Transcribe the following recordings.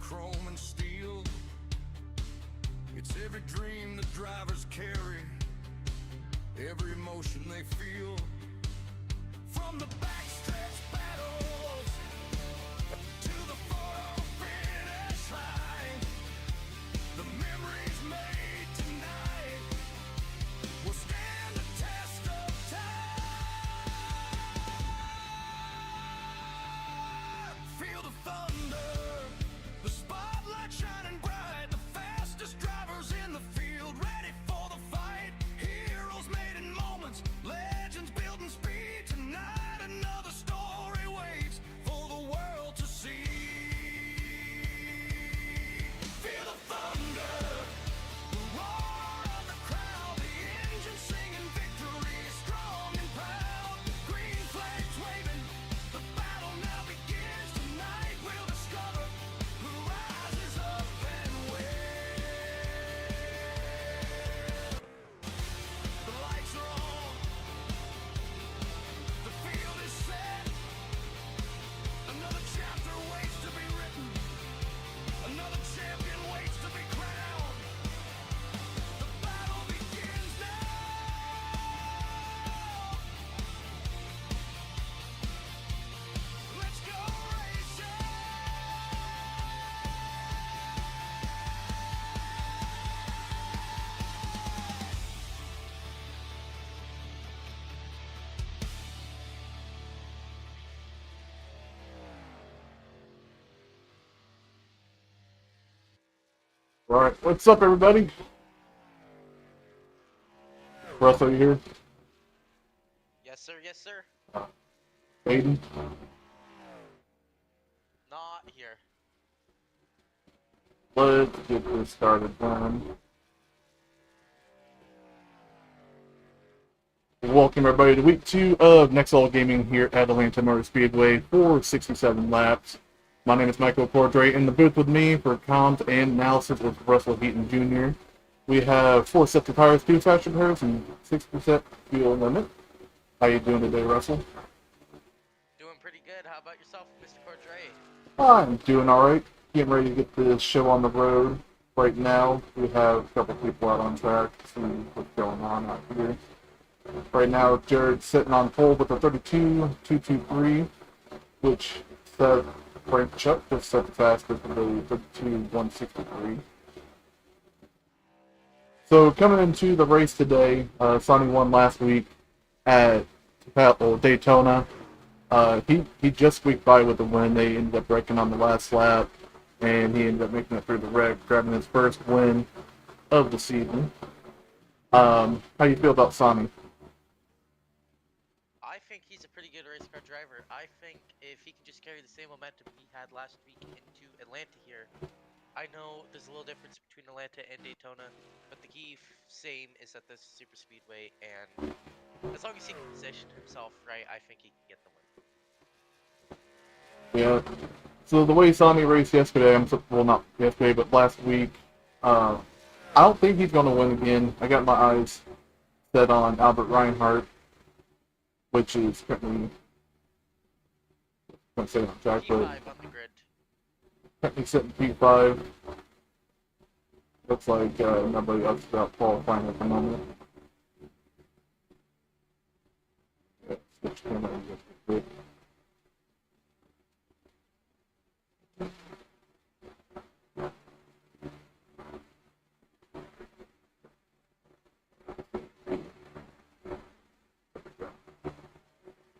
chrome and steel. It's every dream the drivers carry, every emotion they feel. From the backstretch battles to the photo finish line, the memories made tonight will stand the test of time. Feel the thunder, the spotlight shining bright, the fastest drivers in the field, ready for the fight. Heroes made in moments, legends building speed. Tonight another story waits for the world to see. Feel the thunder, the roar of the crowd, the engine singing victory, strong and proud. Green flags waving, the battle now begins. Tonight we'll discover who rises up and wins. The lights are on, the field is set. Another chapter waits to be written, another champion waits to be crowned. The battle begins now. Let's go racing. All right, what's up, everybody? Russell, you here? Yes, sir. Yes, sir. Aiden? Not here. Let's get this started, then. Welcome, everybody, to week 2 of Next Level Gaming here at Atlanta Motor Speedway for 67 laps. My name is Michael Cordray. In the booth with me for comms and analysis is Russell Heaton Jr. We have 4 sets of tires, 2 traction tires, and 6% fuel limit. How you doing today, Russell? Doing pretty good. How about yourself, Mr. Cordray? I'm doing alright. Getting ready to get this show on the road. Right now, we have a couple people out on track to see what's going on out here. Right now, Jared's sitting on pole with a 32.223, which set Frank Chuck just set the fastest with a 32.163. So coming into the race today, Sonny won last week at Daytona. He just squeaked by with the win. They ended up wrecking on the last lap, and he ended up making it through the wreck, grabbing his first win of the season. How you feel about Sonny? I think he's a pretty good race car driver. I think if he can just carry the same momentum he had last week into Atlanta here, I know there's a little difference between Atlanta and Daytona, but the key same is that this is super speedway, and as long as he can position himself right, I think he can get the win. Yeah. So the way Sonny raced yesterday, well, not yesterday, but last week, I don't think he's going to win again. I got my eyes set on Albert Reinhardt, which is currently, I'm going to say on track, but P5 on the grid. currently sitting P5. Looks like nobody else is out qualifying at the moment. Yeah, switch camera just a bit.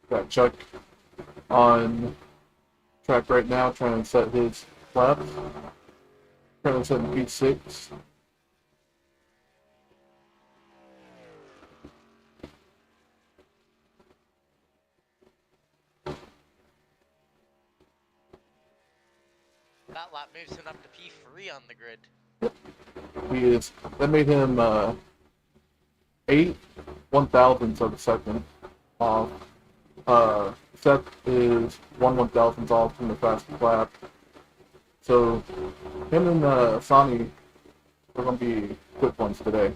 Got Chuck on track right now, trying to set his laps. Currently setting P6. That lap moves him up to P3 on the grid. He is. That made him 8 1/1000ths of a second off. Seth is 1/1000th off from the fastest lap. So him and Sonny are going to be quick ones today.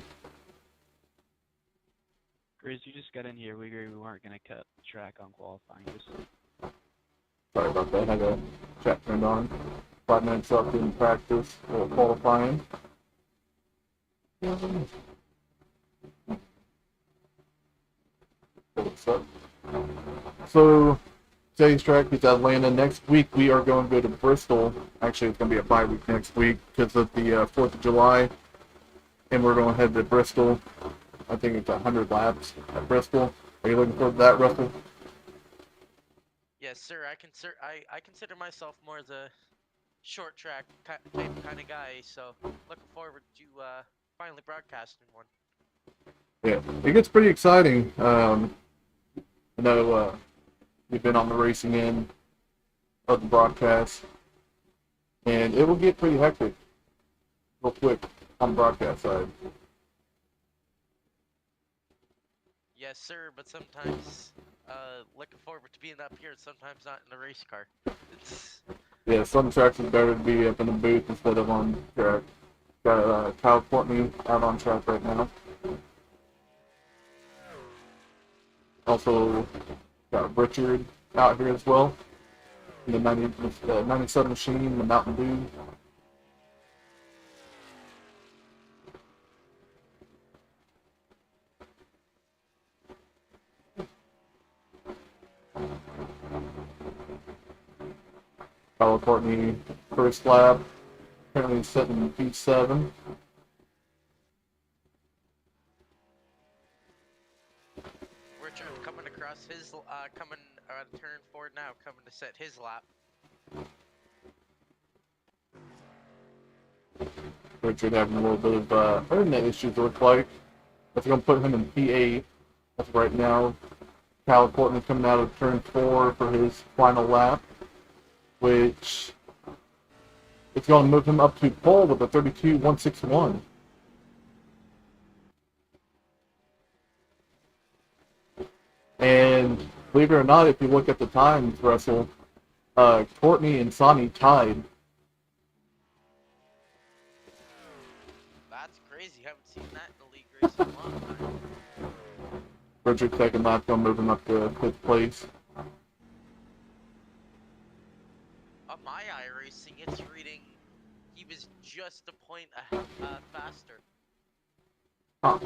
Grizz, you just got in here. We agreed we weren't going to cut the track on qualifying. Just Sorry about that. I got chat turned on. 5 minutes up in practice or qualifying. So today's track is Atlanta. Next week we are going to go to Bristol. Actually, it's going to be a bye week next week because of the 4th of July. And we're going to head to Bristol. I think it's 100 laps at Bristol. Are you looking forward to that, Russell? Yes, sir. I consider myself more as a short track type kind of guy, so looking forward to finally broadcasting one. Yeah, it gets pretty exciting. I know you've been on the racing end of the broadcast, and it will get pretty hectic real quick on the broadcast side. Yes, sir. But sometimes looking forward to being up here, sometimes not in the race car. Yeah, some tracks is better to be up in the booth instead of on track. Got Kyle Courtney out on track right now. Also got Richard out here as well. The 97 machine, the Mountain Dew. Kyle Courtney, first lap, currently sitting in P7. Richard coming across his, coming around turn 4 now, coming to set his lap. Richard having a little bit of internet issues, it looks like. That's going to put him in P8. That's right now. Kyle Courtney coming out of turn 4 for his final lap, which it's going to move him up to pole with a 32.161. And believe it or not, if you look at the times, Russell, Courtney and Sonny tied. That's crazy. Haven't seen that in the league race in a long time. Richard's second lap going to move him up to 5th place. On my iRacing, it's reading he was just a point faster. Huh.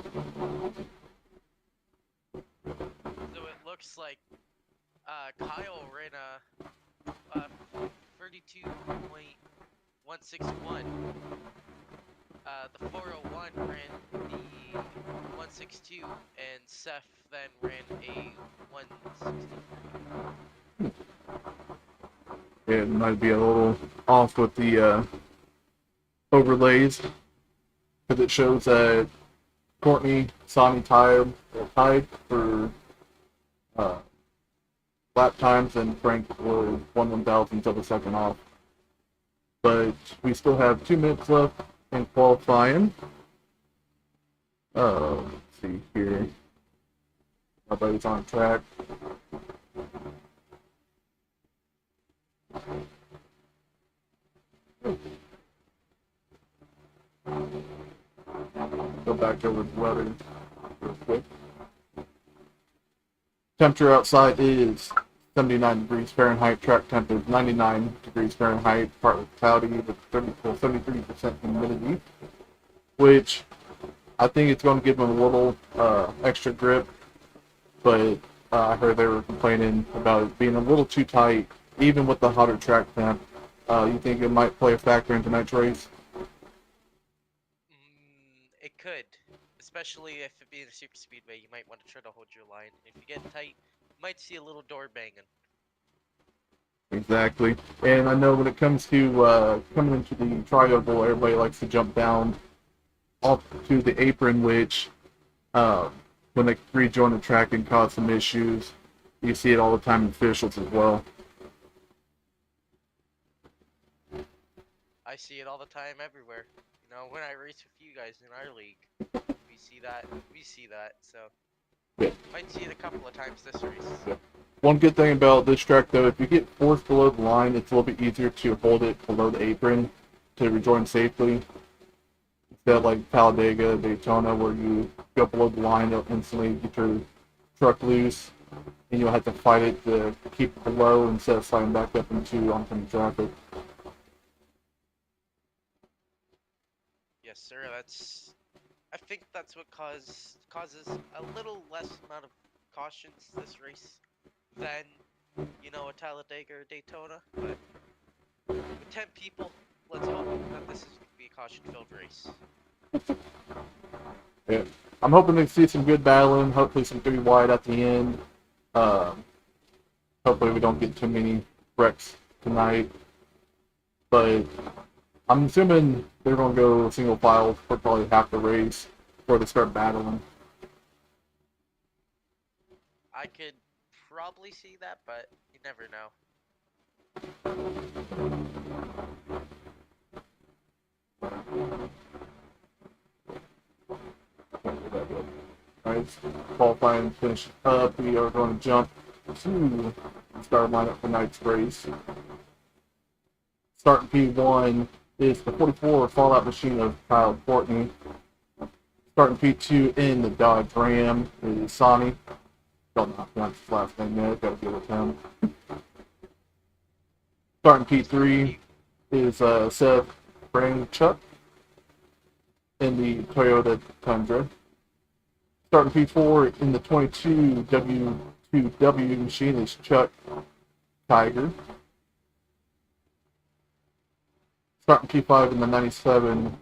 So it looks like Kyle ran a 32.161. The 401 ran the 162, and Seth then ran a 163. It might be a little off with the overlays because it shows that Courtney, Sonny tied for lap times, and Frank was 1/1000th of a second off. But we still have 2 minutes left in qualifying. Let's see here. Nobody's on track. Go back over the weather real quick. Temperature outside is 79 degrees Fahrenheit. Track temp is 99 degrees Fahrenheit. Partly cloudy with 73% humidity, which I think it's going to give them a little extra grip. But I heard they were complaining about it being a little too tight, even with the hotter track temp. You think it might play a factor in tonight's race? It could, especially if it being a super speedway. You might want to try to hold your line. If you get tight, you might see a little door banging. Exactly. And I know when it comes to coming into the tri-oval, everybody likes to jump down off to the apron, which when they rejoin the track and cause some issues, you see it all the time in officials as well. I see it all the time everywhere. You know, when I race with you guys in our league, we see that, so Yeah. might see it a couple of times this race. Yeah. One good thing about this track, though, if you get forced below the line, it's a little bit easier to hold it below the apron to rejoin safely. Instead of like Talladega, Daytona, where you go below the line, you'll instantly get your truck loose, and you'll have to fight it to keep it below instead of sliding back up into oncoming traffic. Yes, sir. I think that's what causes a little less amount of cautions this race than, you know, a Talladega or Daytona. But with 10 people, let's hope that this is going to be a caution-filled race. Yeah. I'm hoping to see some good battling. Hopefully, some 3 wide at the end. Um, Hopefully, we don't get too many wrecks tonight. But I'm assuming they're going to go single file for probably half the race before they start battling. I could probably see that, but you never know. Alright, qualifying finished up. We are going to jump to the start lineup for tonight's race. Starting P1 is the 44 Fallout machine of Kyle Courtney. Starting P2 in the Dodge Ram is Sonny. Don't know how to pronounce his last name yet, gotta deal with him. Starting P3 is Seth Brangchuk in the Toyota Tundra. Starting P4 in the 22 W2W machine is Chuck Tiger. Starting P5 in the 97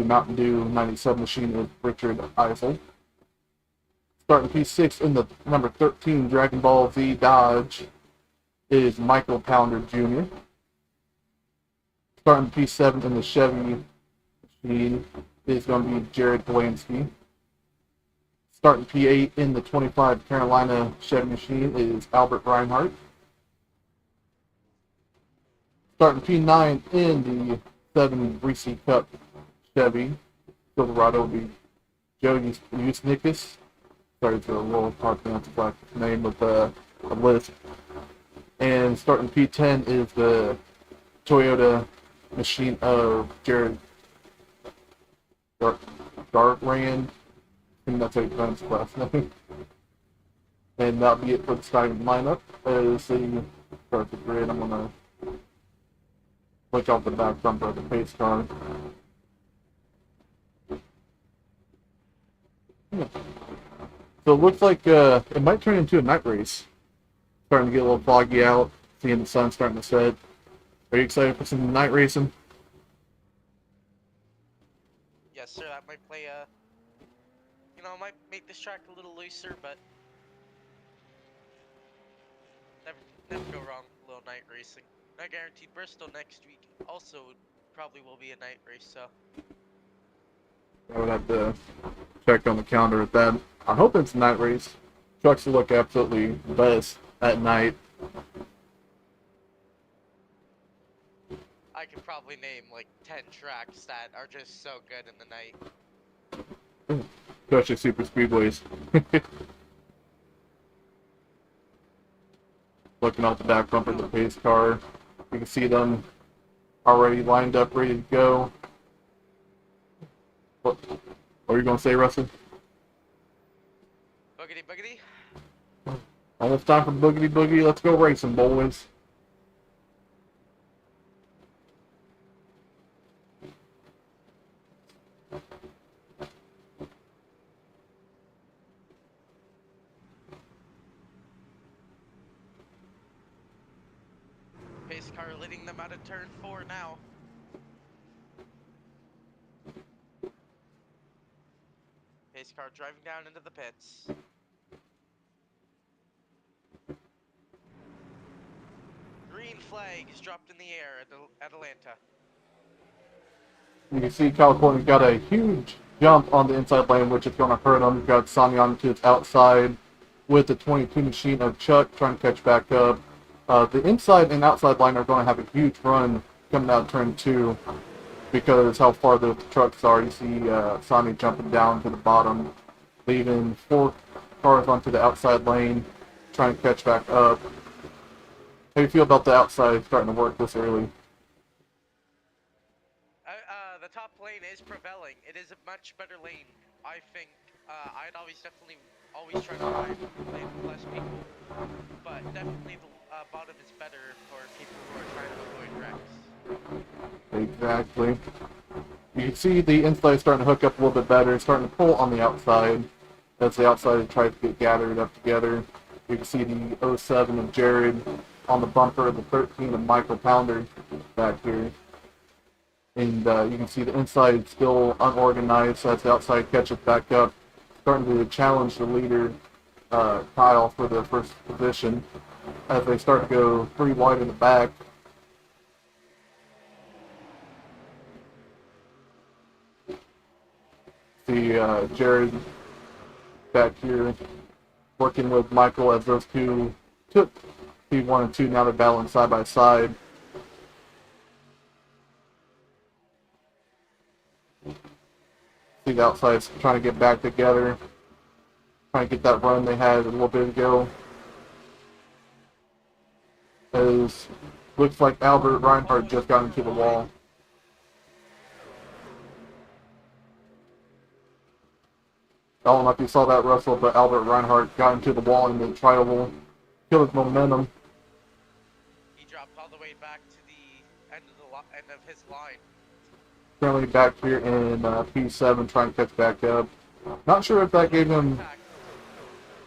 Mountain Dew 97 machine is Richard Eisel. Starting P6 in the number 13 Dragon Ball Z Dodge is Michael Pounder Jr. Starting P7 in the Chevy machine is going to be Jared Polanski. Starting P8 in the 25 Carolina Chevy machine is Albert Reinhardt. Starting P9 in the 7 Reese Cup Chevy Silverado will be Joe Usnikas. Sorry for a little hard to pronounce his last name with a list. And starting P10 is the Toyota machine of Jared Gartland. I think that's how you pronounce his last name. And that'll be it for the starting lineup. As the start the grid, I'm going to switch off the back bumper of the pace car. So it looks like it might turn into a night race. Starting to get a little foggy out, seeing the sun starting to set. Are you excited for some night racing? Yes, sir. That might play might make this track a little looser, but never go wrong with a little night racing. Not guaranteed. Bristol next week also probably will be a night race, so. I would have to check on the calendar at that. I hope it's a night race. Trucks will look absolutely best at night. I could probably name like 10 tracks that are just so good in the night. Especially super speedways. Looking out the back bumper of the pace car, you can see them already lined up, ready to go. What are you going to say, Russell? Boogity boogity. Almost time for boogity boogie. Let's go racing, boys. Pace car leading them out of turn 4 now. Pace car driving down into the pits. Green flag is dropped in the air at Atlanta. You can see California got a huge jump on the inside lane, which is going to hurt him. Got Sonny on to its outside with the 22 machine of Chuck trying to catch back up. The inside and outside line are going to have a huge run coming out of turn 2 because how far the trucks are. You see Sonny jumping down to the bottom, leaving 4 cars onto the outside lane, trying to catch back up. How do you feel about the outside starting to work this early? The top lane is prevailing. It is a much better lane. I think I'd definitely always try to ride lane with less people, but definitely the bottom is better for people who are trying to avoid wrecks. Exactly. You can see the inside starting to hook up a little bit better, starting to pull on the outside as the outside tries to get gathered up together. You can see the '07 of Jared on the bumper of the 13 of Michael Pounder back here. And you can see the inside still unorganized as the outside catches back up, starting to challenge the leader, Kyle, for the first position as they start to go 3 wide in the back. See Jared back here working with Michael as those two took P1 and 2. Now they're battling side by side. See the outside's trying to get back together, trying to get that run they had a little bit ago. As looks like Albert Reinhardt just got into the wall. I don't know if you saw that, Russell, but Albert Reinhardt got into the wall and the trial will kill his momentum. He dropped all the way back to the end of his line. Currently back here in P7 trying to catch back up. Not sure if that gave him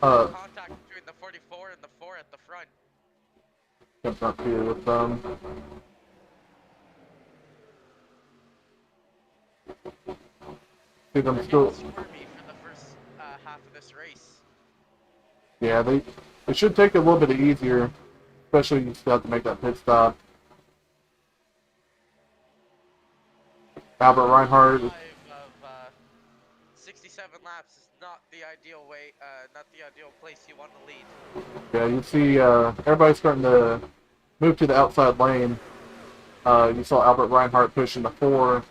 Contact between the 44 and the 4 at the front. comes up here with see them still. Squirmy for the first half of this race. Yeah, they should take it a little bit easier, especially you still have to make that pit stop. Albert Reinhardt. 67 laps is not the ideal way, not the ideal place you want to lead. Yeah, you see everybody's starting to move to the outside lane. You saw Albert Reinhardt pushing the 4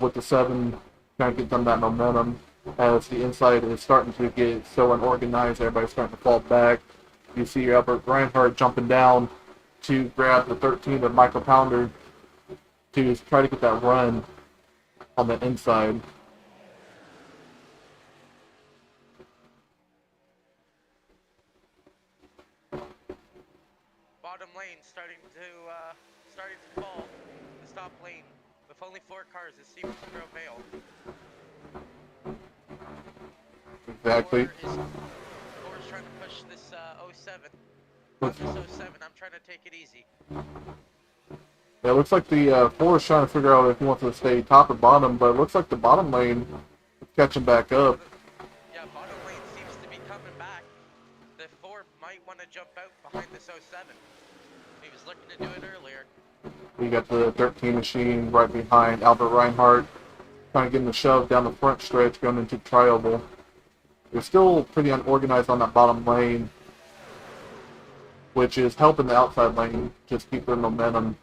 with the 7, trying to get them that momentum. As the inside is starting to get so unorganized, everybody's starting to fall back. You see Albert Reinhardt jumping down to grab the 13 of Michael Pounder to try to get that run on the inside. Bottom lane starting to fall. The stop lane with only 4 cars, it seems to prevail. Exactly. 4 is trying to push this 07. Not this 07, I'm trying to take it easy. Yeah, it looks like the 4 is trying to figure out if he wants to stay top or bottom, but it looks like the bottom lane is catching back up. Yeah, bottom lane seems to be coming back. The 4 might want to jump out behind this 07. He was looking to do it earlier. You got the 13 machine right behind Albert Reinhardt, trying to get him to shove down the front stretch going into Trioval. They're still pretty unorganized on that bottom lane, which is helping the outside lane just keep their momentum.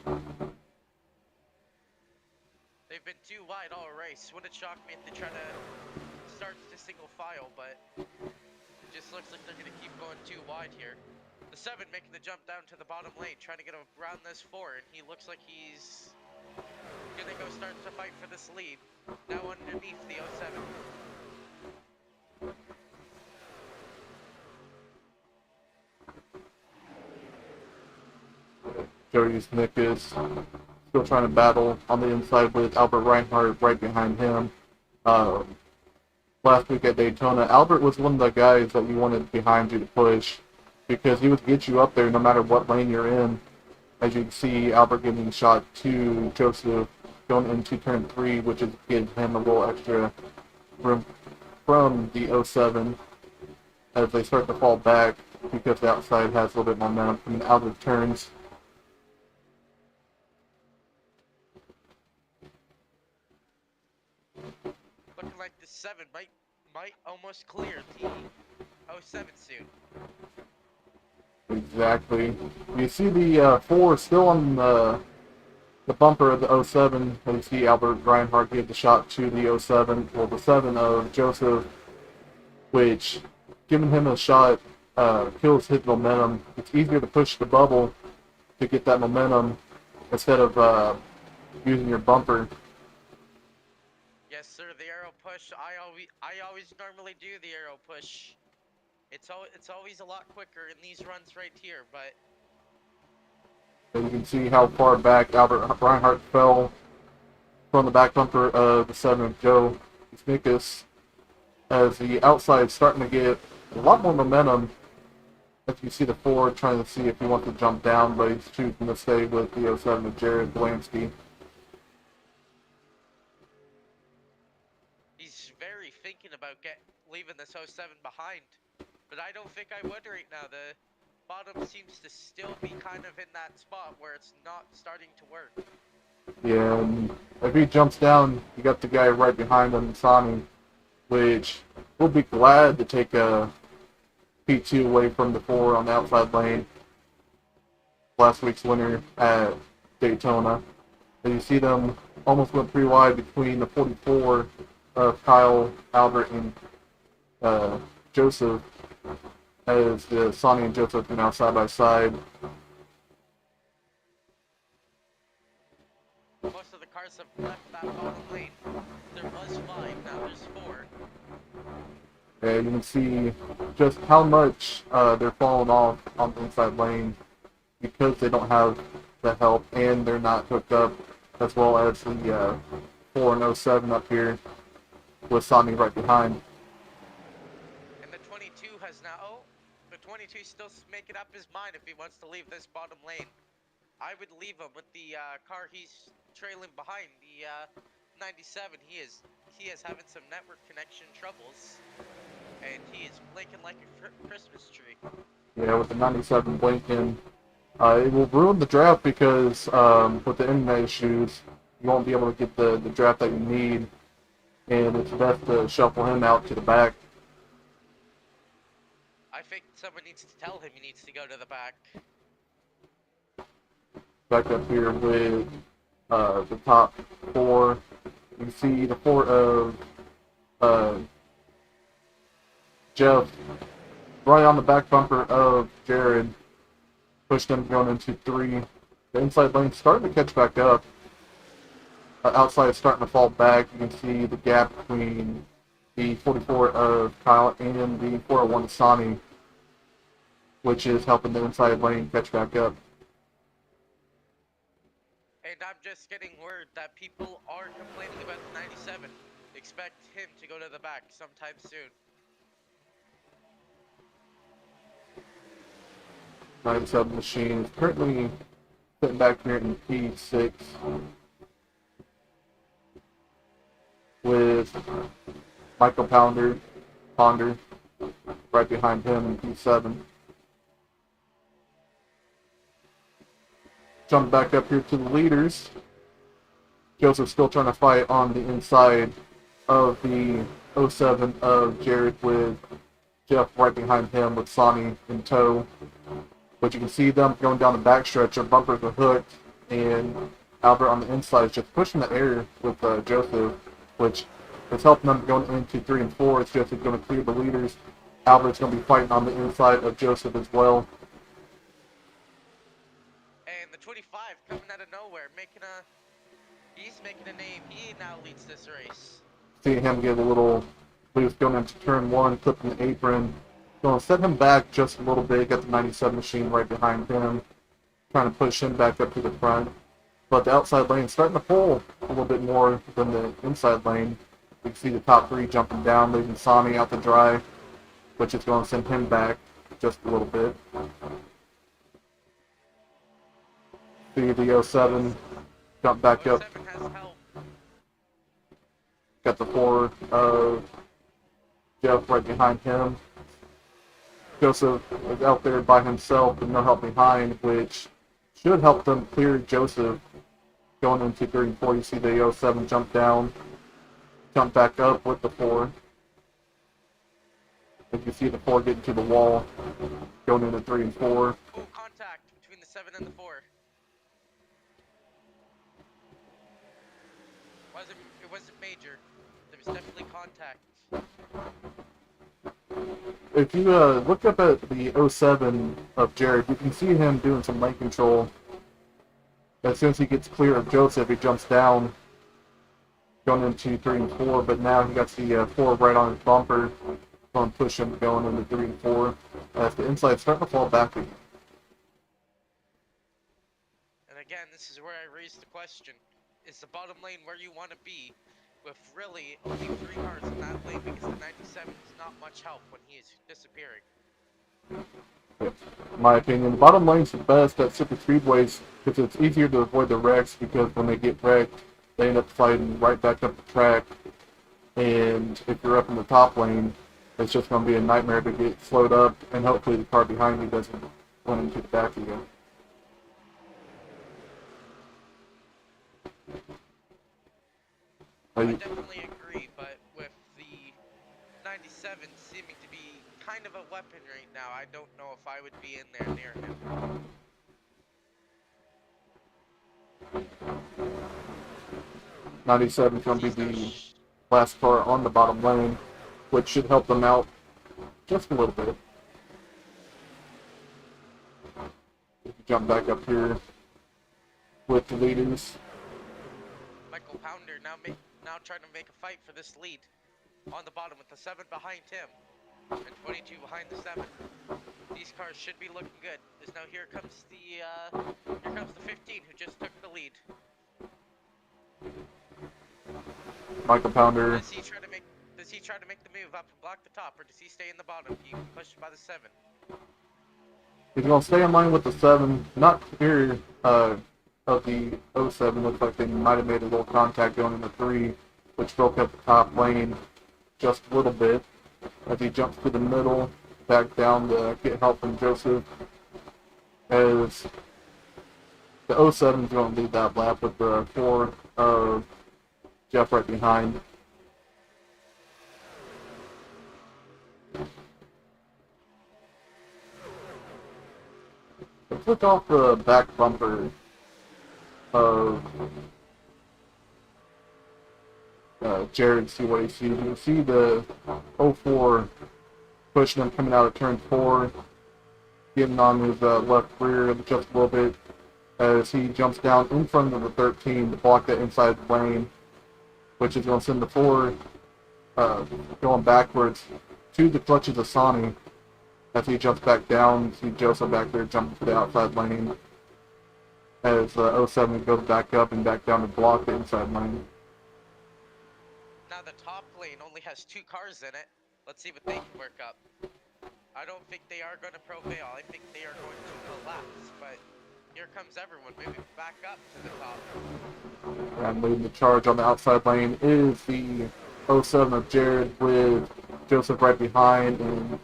They've been too wide all race. Wouldn't shock me if they try to start to single file, but it just looks like they're going to keep going too wide here. The 7 making the jump down to the bottom lane, trying to get around this 4, and he looks like he's going to go start to fight for this lead. Now underneath the 07. Jody Snick is still trying to battle on the inside with Albert Reinhardt right behind him. Last week at Daytona, Albert was one of the guys that you wanted behind you to push because he would get you up there no matter what lane you're in. As you can see, Albert getting shot to Joseph going into turn 3, which is giving him a little extra room from the 07 as they start to fall back because the outside has a little bit more momentum coming out of turns. Looking like the 7 might almost clear the 07 soon. Exactly. You see the 4 still on the bumper of the 07. And you see Albert Reinhardt give the shot to the 07, well, the 7 of Joseph, which, giving him a shot, kills his momentum. It's easier to push the bubble to get that momentum instead of using your bumper. Yes, sir. The arrow push. I always normally do the arrow push. It's always a lot quicker in these runs right here, but So you can see how far back Albert Reinhardt fell from the back bumper of the 7 of Joe Smikas, as the outside is starting to get a lot more momentum. As you see the 4 trying to see if he wants to jump down, but he's choosing to stay with the 07 of Jared Blansky. He's very thinking about leaving this 07 behind, but I don't think I would right now. The bottom seems to still be kind of in that spot where it's not starting to work. Yeah, and if he jumps down, you got the guy right behind him, Sani, which will be glad to take a P2 away from the 4 on the outside lane. Last week's winner at Daytona. And you see them almost went 3 wide between the 44 of Kyle, Albert, and Joseph, as the Sonny and Joseph are now side by side. Most of the cars have left that bottom lane. There was 5, now there's 4. And you can see just how much they're falling off on the inside lane because they don't have the help and they're not hooked up, as well as the 4 and 07 up here with Sonny right behind. And the 22 has now... Oh, the 22 still making up his mind if he wants to leave this bottom lane. I would leave him with the car he's trailing behind, the 97. He is having some network connection troubles, and he is blinking like a Christmas tree. Yeah, with the 97 blinking. It will ruin the draft because with the internet issues, you won't be able to get the draft that you need, and it's best to shuffle him out to the back. I think someone needs to tell him he needs to go to the back. Back up here with the top 4. You can see the 4 of Jeff right on the back bumper of Jared. Pushed him going into 3. The inside lane starting to catch back up. Outside is starting to fall back. You can see the gap between the 44 of Kyle and the 401 of Sonny, which is helping the inside lane catch back up. And I'm just getting word that people are complaining about the 97. Expect him to go to the back sometime soon. 97 machine is currently sitting back here in P6 with Michael Ponder right behind him in P7. Jump back up here to the leaders. Joseph still trying to fight on the inside of the 07 of Jared with Jeff right behind him with Sonny in tow. But you can see them going down the backstretch. Their bumpers are hooked, and Albert on the inside is just pushing the air with Joseph, which is helping them going into 3 and 4. It's Joseph going to clear the leaders. Albert's going to be fighting on the inside of Joseph as well. And the 25 coming out of nowhere, he's making a name. He now leads this race. Seeing him get a little loose going into turn 1, clipping the apron. Going to set him back just a little bit. Got the 97 machine right behind him, trying to push him back up to the front. But the outside lane starting to pull a little bit more than the inside lane. You can see the top 3 jumping down, leaving Sonny out to dry, which is going to send him back just a little bit. See the 07 jump back up. 07 has help. Got the 4 of Jeff right behind him. Joseph is out there by himself with no help behind, which should help them clear Joseph going into 3 and 4. You see the 07 jump down, jump back up with the 4. As you see the 4 getting to the wall, going into 3 and 4. Full contact between the 7 and the 4. It wasn't major. There was definitely contact. If you look up at the 07 of Jared, you can see him doing some lane control. As soon as he gets clear of Joseph, he jumps down, going into 3 and 4. But now he got the 4 right on his bumper, going to push him going into 3 and 4. As the inside's starting to fall back again. And again, this is where I raised the question. Is the bottom lane where you want to be, with really only 3 cars in that lane because the 97 is not much help when he is disappearing. In my opinion, the bottom lane's the best at super speedways because it's easier to avoid the wrecks because when they get wrecked, they end up sliding right back up the track. And if you're up in the top lane, it's just going to be a nightmare to get slowed up, and hopefully the car behind you doesn't run into the back of you. I definitely agree, but with the 97 seeming to be kind of a weapon right now, I don't know if I would be in there near him. 97 is going to He's be no the last car on the bottom lane, which should help them out just a little bit. If you jump back up here with the leaders. Michael Pounder now trying to make a fight for this lead on the bottom with the 7 behind him and 22 behind the 7. These cars should be looking good. As now here comes the 15 who just took the lead. Michael Pounder. Does he try to make the move up and block the top, or does he stay in the bottom, being pushed by the 7? He's going to stay in line with the 7. Not clear of the 07. Looks like they might have made a little contact going in the 3, which broke up the top lane just a little bit. As he jumps to the middle, back down to get help from Joseph. As the 07 is going to lead that lap with the 4 of Jeff right behind. Let's look off the back bumper of Jared, see what he sees. You can see the 04 pushing him coming out of turn 4, getting on his left rear just a little bit as he jumps down in front of the 13 to block that inside lane, which is going to send the 4 going backwards to the clutches of Sonny. As he jumps back down, see Joseph back there jumping to the outside lane. As 07 goes back up and back down to block the inside lane. Now the top lane only has 2 cars in it. Let's see what they can work up. I don't think they are going to prevail. I think they are going to collapse, but here comes everyone moving back up to the top. And leading the charge on the outside lane is the 07 of Jared with Joseph right behind, and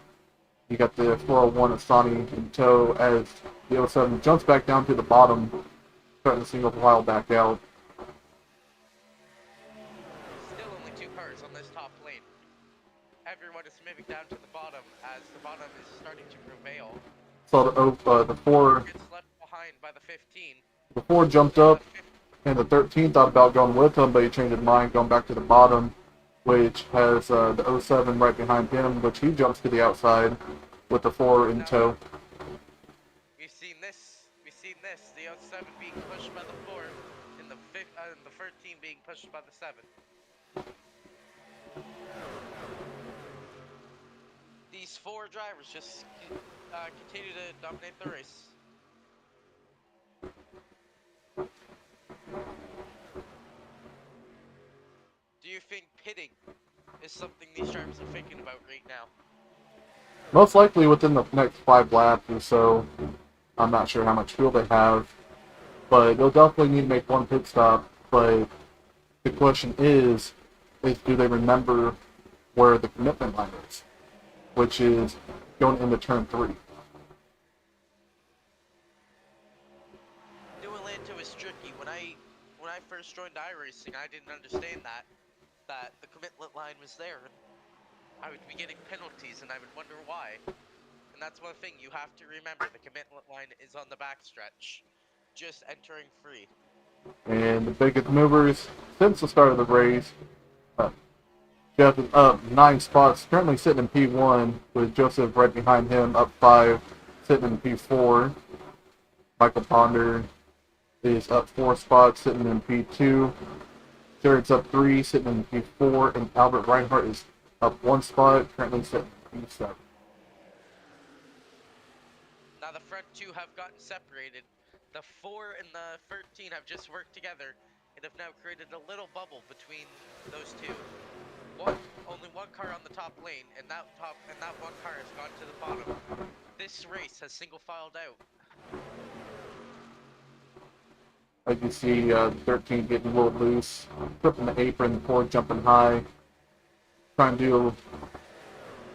you got the 401 of Sonny in tow as the 07 jumps back down to the bottom, starting to single file back out. Still only 2 cars on this top lane. Everyone is moving down to the bottom as the bottom is starting to prevail. So the 4 gets left behind by the 15. The 4 jumped up, and the 13 thought about going with him, but he changed his mind, going back to the bottom, which has the 07 right behind him, which he jumps to the outside with the 4 in tow. We've seen this. The 07 being pushed by the 4, and the 13 being pushed by the 7. These 4 drivers just continue to dominate the race. Do you think pitting is something these drivers are thinking about right now? Most likely within the next 5 laps or so. I'm not sure how much fuel they have, but they'll definitely need to make one pit stop. But the question is do they remember where the commitment line is, which is going into turn 3. New Atlanta is tricky. When I first joined iRacing, I didn't understand that the commitment line was there. I would be getting penalties, and I would wonder why. And that's one thing you have to remember: the commitment line is on the backstretch, just entering free. And the biggest movers since the start of the race, Jeff is up 9 spots, currently sitting in P1, with Joseph right behind him, up 5, sitting in P4. Michael Ponder is up 4 spots, sitting in P2. Jared's up 3, sitting in P4, and Albert Reinhardt is up 1 spot, currently sitting in P7. Now the front 2 have gotten separated. The 4 and the 13 have just worked together, and have now created a little bubble between those two. Only one car on the top lane, and that one car has gone to the bottom. This race has single filed out. As you see, 13 getting a little loose, flipping the apron, 4 jumping high, trying to do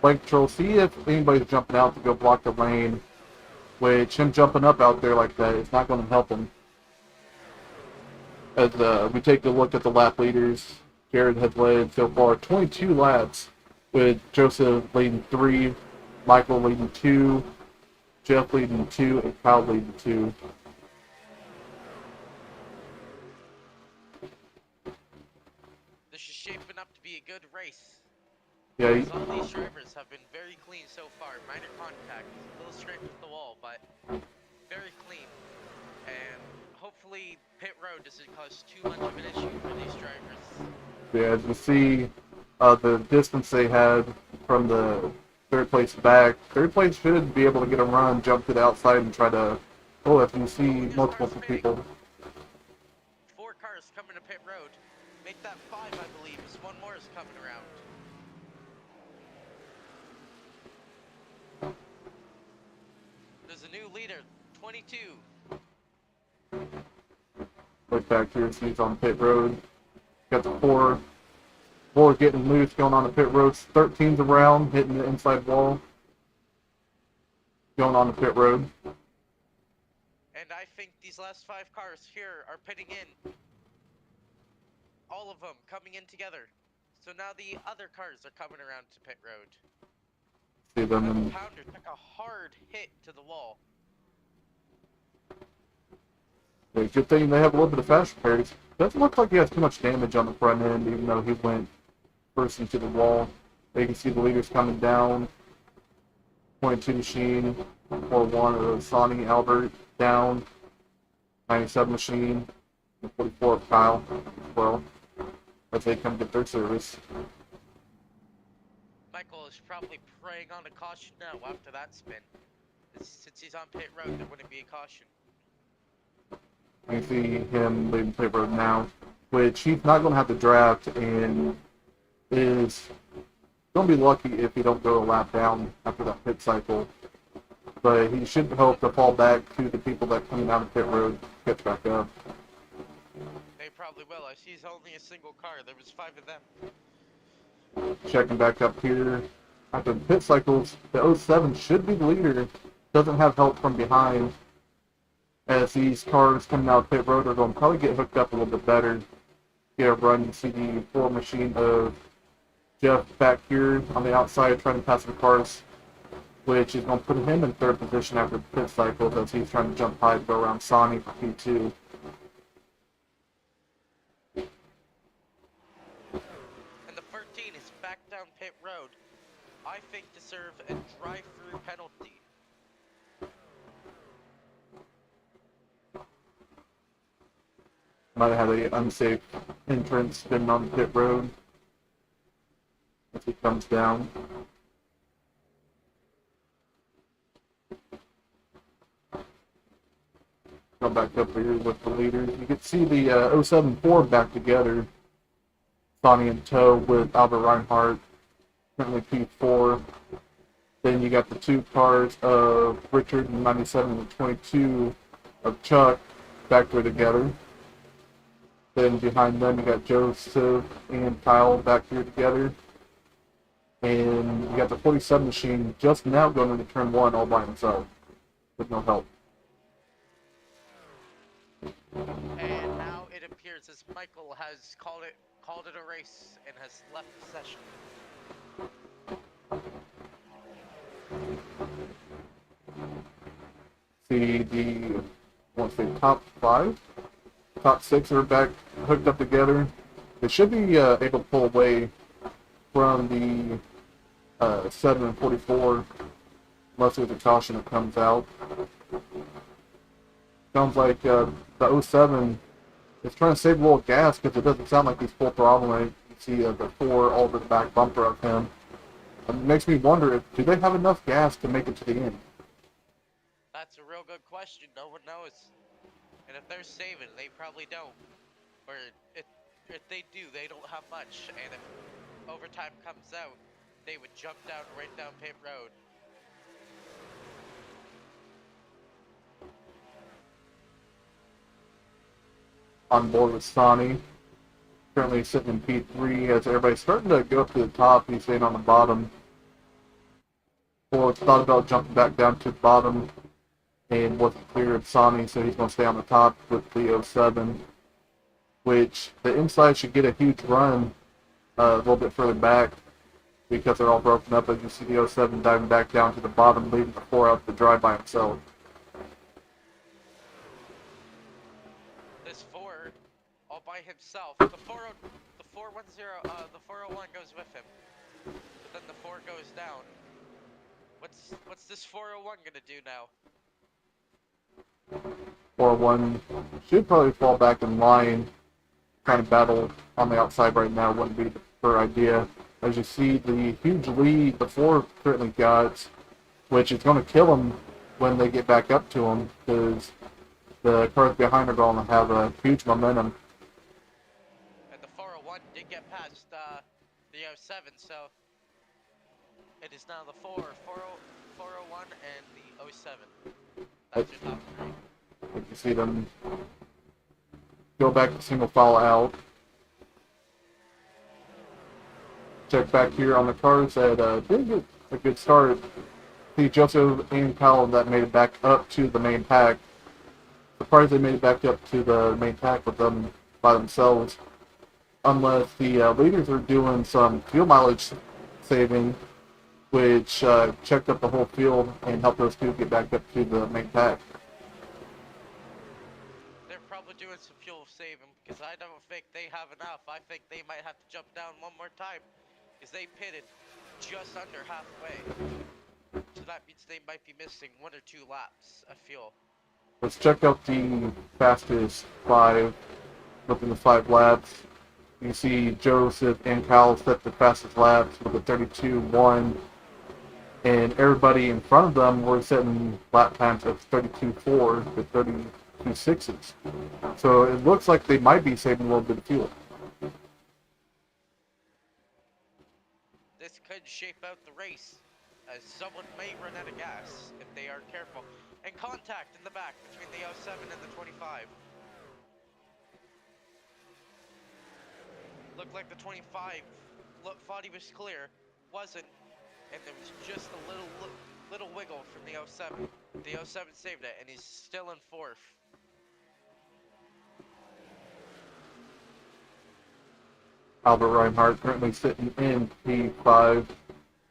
lane control, see if anybody's jumping out to go block the lane, which him jumping up out there like that is not going to help him. As we take a look at the lap leaders, Jared has led so far 22 laps, with Joseph leading 3, Michael leading 2, Jeff leading 2, and Kyle leading 2. This is shaping up to be a good race. Yeah, All these drivers have been very clean so far. Minor contact, a little scrape with the wall, but very clean. And hopefully pit road doesn't cause too much of an issue for these drivers. yeah, as you see the distance they had from the third place back, third place should be able to get a run, jump to the outside, and try to, if you see multiple people. 4 cars coming to pit road. Make that 5, I believe, as one more is coming around. There's a new leader, 22. Look back here, see he's on pit road. Got the 4 getting loose, going on the pit roads. 13's around, hitting the inside wall. Going on the pit road. And I think these last 5 cars here are pitting in. All of them coming in together. So now the other cars are coming around to pit road. See them And in, the Pounder took a hard hit to the wall. yeah, good thing they have a little bit of fast repairs. Doesn't look like he has too much damage on the front end, even though he went first into the wall. You can see the leaders coming down. 22 machine, 4-1 of Sonny Albert down. 97 machine, 44 of Kyle as well, as they come get their service. Michael is probably preying on a caution now after that spin. Since he's on pit road, there wouldn't be a caution. You see him leaving pit road now, which he's not going to have to draft, and is going to be lucky if he don't go a lap down after that pit cycle. But he should hope to fall back to the people that came out of pit road, catch back up. They probably will. I see it's only a single car. There was 5 of them. Checking back up here. After the pit cycles, the 07 should be the leader. Doesn't have help from behind. As these cars coming out of pit road are going to probably get hooked up a little bit better. Get a run. You see the 4 machine of Jeff back here on the outside trying to pass the cars, which is going to put him in 3rd position after the pit cycle as he's trying to jump high to go around Sonny for P2. And the 13 is back down pit road. I think to serve a drive-through penalty. Might have had an unsafe entrance spinning on the pit road as he comes down. Come back up here with the leaders. You can see the 07 Ford back together. Sonny in tow with Albert Reinhardt, currently P4. Then you got the 2 cars of Richard and 97 and 22 of Chuck back there together. Then behind them you got Joseph and Kyle back here together. And you got the 47 machine just now going into turn 1 all by himself with no help. And now it appears as Michael has called it a race and has left the session. See the, I want to say top 5, top 6 are back hooked up together. They should be able to pull away from the 7 and 44 unless there's a caution that comes out. Sounds like the 07 is trying to save a little gas because it doesn't sound like he's full throttling. You see the 4 over the back bumper of him. It makes me wonder, do they have enough gas to make it to the end? That's a real good question. No one knows. And if they're saving, they probably don't. Or if they do, they don't have much, and if overtime comes out, they would jump down right down pit road. On board with Sonny. Currently sitting in P3 as everybody's starting to go up to the top. He's staying on the bottom. Ford thought about jumping back down to the bottom and wasn't clear of Sonny, so he's going to stay on the top with the 07, which the inside should get a huge run a little bit further back because they're all broken up. As you see the 07 diving back down to the bottom, leaving the 4 out to dry by himself. This 4 all by himself. The 401 goes with him. But then the 4 goes down. What's this 401 gonna do now? 401 should probably fall back in line. Trying to battle on the outside right now wouldn't be the preferred idea. As you see, the huge lead the 4 currently got, which is going to kill him when they get back up to him, because the cars behind are going to have a huge momentum. And the 401 did get past the 07, so it is now the 401 and the 07. That's your top 3. You can see them go back to single file out. Check back here on the cars that didn't get a good start. See Joseph and Kyle that made it back up to the main pack. Surprised they made it back up to the main pack with them by themselves. Unless the leaders are doing some fuel mileage saving, which checked up the whole field and helped those two get back up to the main pack. They're probably doing some fuel saving because I don't think they have enough. I think they might have to jump down one more time because they pitted just under halfway. So that means they might be missing 1 or 2 laps of fuel. Let's check out the fastest 5, looking at 5 laps. You see Joseph and Kyle set the fastest laps with a 32.1, and everybody in front of them were setting lap times of 32.4 to 32.6s. So it looks like they might be saving a little bit of fuel. This could shape out the race, as someone may run out of gas if they aren't careful. And contact in the back between the 07 and the 25. Looked like the 25 thought he was clear, wasn't, and there was just a little wiggle from the 07. The 07 saved it, and he's still in 4th. Albert Reinhardt currently sitting in P5,